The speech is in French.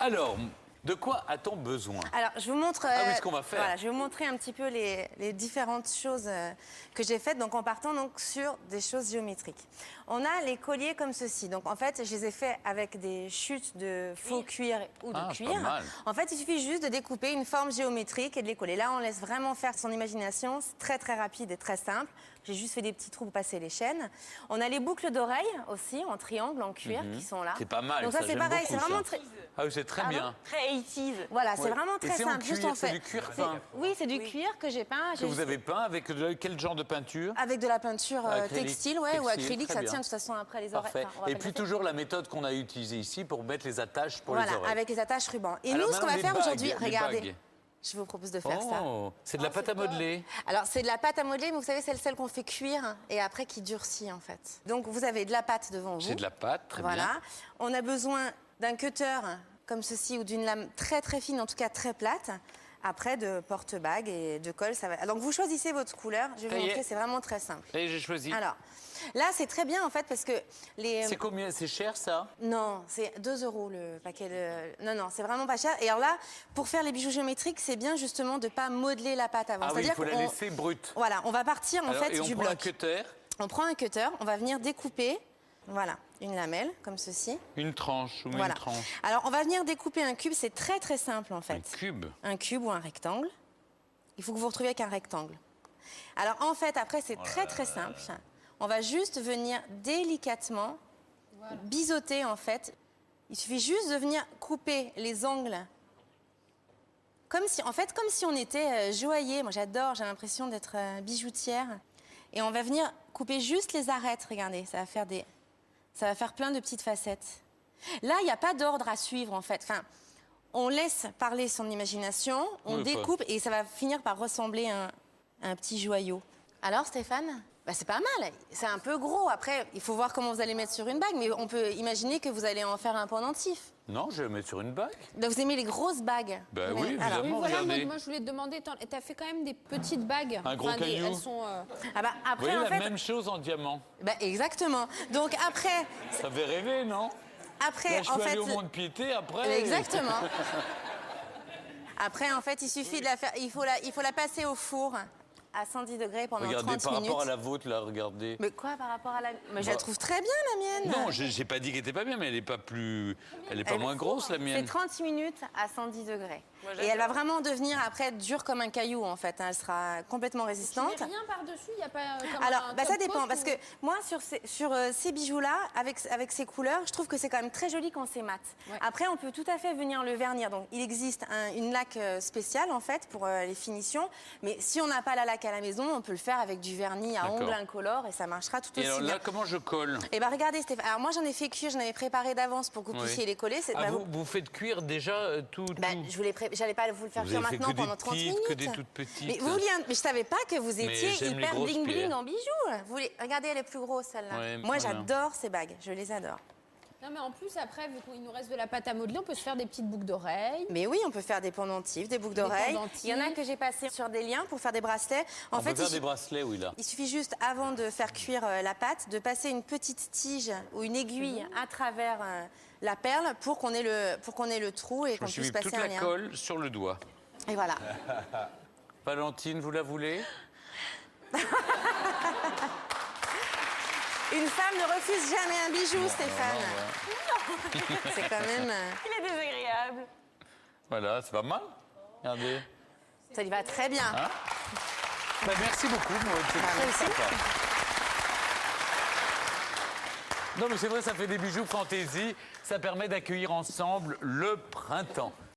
Alors, de quoi a-t-on besoin? Alors, je vous montre. Ah oui, ce qu'on va faire. Voilà, je vais vous montrer un petit peu les différentes choses que j'ai faites. Donc, en partant donc sur des choses géométriques. On a les colliers comme ceci. Donc, en fait, je les ai faits avec des chutes de faux cuir ou de c'est cuir. pas mal. En fait, il suffit juste de découper une forme géométrique et de les coller. Là, on laisse vraiment faire son imagination. C'est très très rapide et très simple. J'ai juste fait des petits trous pour passer les chaînes. On a les boucles d'oreilles aussi en triangle, en cuir, qui sont là. C'est pas mal. Donc ça, c'est j'aime pareil. beaucoup, C'est vraiment ça. très. Ah oui, c'est très bien. Très 80s. Voilà, c'est vraiment Et très c'est en simple. Juste cuir, on c'est fait. du cuir peint. Oui, c'est du cuir que j'ai peint. Que vous avez peint avec quel genre de peinture? Avec de la peinture Acrylique. textile, ouais, ou Textile, acrylique, très ça bien. tient de toute façon après les oreilles. Parfait. Enfin, on va Et pas puis le faire. toujours la méthode qu'on a utilisée ici pour mettre les attaches pour les Voilà, oreilles. avec les attaches ruban. Et Alors nous, ce qu'on va maintenant, faire les aujourd'hui, bagues, les regardez. bagues. Je vous propose de faire ça. Oh, c'est de la pâte à modeler. Alors, c'est de la pâte à modeler, mais vous savez, c'est celle qu'on fait cuire et après qui durcit, en fait. Donc, vous avez de la pâte devant vous. C'est de la pâte, très Voilà. bien. On a besoin d'un cutter comme ceci ou d'une lame très très fine, en tout cas très plate. Après, de porte-bague et de colle, ça va. Donc, vous choisissez votre couleur. Je vais Ça vous y est. montrer, c'est vraiment très simple. Et j'ai choisi. Alors, là, c'est très bien, en fait, parce que les... C'est combien? C'est cher, ça? Non, c'est 2 € le paquet de... Non, c'est vraiment pas cher. Et alors là, pour faire les bijoux géométriques, c'est bien justement de ne pas modeler la pâte avant. Ah oui, il C'est-à-dire faut la qu'on- laisser brute. Voilà, on va partir en Alors, fait et on du prend un bloc. cutter, On prend un cutter, on va venir découper, voilà, une lamelle, comme ceci. une tranche ou Voilà. une tranche. Alors, on va venir découper un cube, c'est très très simple en fait. Un cube. Un cube ou un rectangle. Il faut que vous vous retrouviez avec un rectangle. Alors, en fait, après, c'est très très simple. On va juste venir délicatement biseauter, en fait. Il suffit juste de venir couper les angles. Comme si, en fait, comme si on était joaillier. Moi, j'adore, j'ai l'impression d'être bijoutière. Et on va venir couper juste les arêtes, regardez. Ça va faire plein de petites facettes. Là, il n'y a pas d'ordre à suivre, en fait. Enfin, on laisse parler son imagination, on Oui, découpe et ça va finir par ressembler à un petit joyau. Alors, Stéphane? Bah, c'est pas mal. C'est un peu gros. Après, il faut voir comment vous allez mettre sur une bague, mais on peut imaginer que vous allez en faire un pendentif. Non, je vais le mettre sur une bague. Donc, vous aimez les grosses bagues? Bah Vous oui, aimez- évidemment. Oui, voilà, regardez. moi je voulais te demander, t'as fait quand même des petites bagues. Un gros Enfin, caillou. Elles sont. Ah bah, Vous après, voyez en la fait... même chose en diamant. Bah, exactement. Donc, après, Ça fait rêver, non? Là, je en peux fait... aller au Mont-de-Piété après. Exactement. Après, en fait, il suffit de la faire... Il faut la passer au four à 110 degrés pendant Regardez, 30 par minutes. rapport à la vôtre, là, regardez. Mais quoi par rapport à la... Mais je Bah- la trouve très bien, la mienne. Non, j'ai pas dit qu'elle était pas bien, mais elle est pas plus... Elle est pas moins grosse, la C'est mienne. 30 minutes à 110 degrés. Et elle va vraiment devenir après dure comme un caillou en fait. Hein. Elle sera complètement Tu résistante. mets rien par-dessus, il n'y a pas. Comme Alors, un bah, ça top dépend, coat parce ou- que moi, sur ces bijoux-là, avec ces couleurs, je trouve que c'est quand même très joli quand c'est mat. Ouais. Après, on peut tout à fait venir le vernir. Donc, il existe une laque spéciale, en fait, pour les finitions. Mais si on n'a pas la laque à la maison, on peut le faire avec du vernis à D'accord. ongles incolores et ça marchera tout Et aussi alors bien. là, comment je colle? Et bah regardez, Stéphane. Alors, moi, j'en ai fait cuire, j'en avais préparé d'avance pour que vous Oui. puissiez les coller. Ah, vous faites cuire déjà tout, Bah, tout. j'allais pas vous le faire Vous cuire avez fait maintenant que des pendant 30 petites, minutes. que des toutes petites. Mais, vous vouliez mais je savais pas que vous étiez j'aime les hyper grosses bling bling pierres. en bijoux. Regardez, elle est plus grosse celle-là. Ouais, Moi, voilà. j'adore ces bagues, je les adore. Non, mais en plus, après, vu qu'il nous reste de la pâte à modeler, on peut se faire des petites boucles d'oreilles. Mais oui, on peut faire des pendentifs, des boucles d'oreilles. pendentifs. Il y en a que j'ai passé sur des liens pour faire des bracelets. En On fait, peut faire des bracelets, oui, là. il suffit juste, avant de faire cuire la pâte, de passer une petite tige ou une aiguille à travers la perle pour qu'on ait le trou et Je qu'on me suis puisse mis passer toute un la lien. colle sur le doigt. Et voilà. Valentine, vous la voulez? Une femme ne refuse jamais un bijou, Stéphane. C'est quand même... Il est désagréable. Voilà, c'est pas mal. Regardez. Ça lui va très bien. Bah, merci beaucoup, Maud, c'est très merci. sympa. Non, mais c'est vrai, ça fait des bijoux fantaisie. Ça permet d'accueillir ensemble le printemps.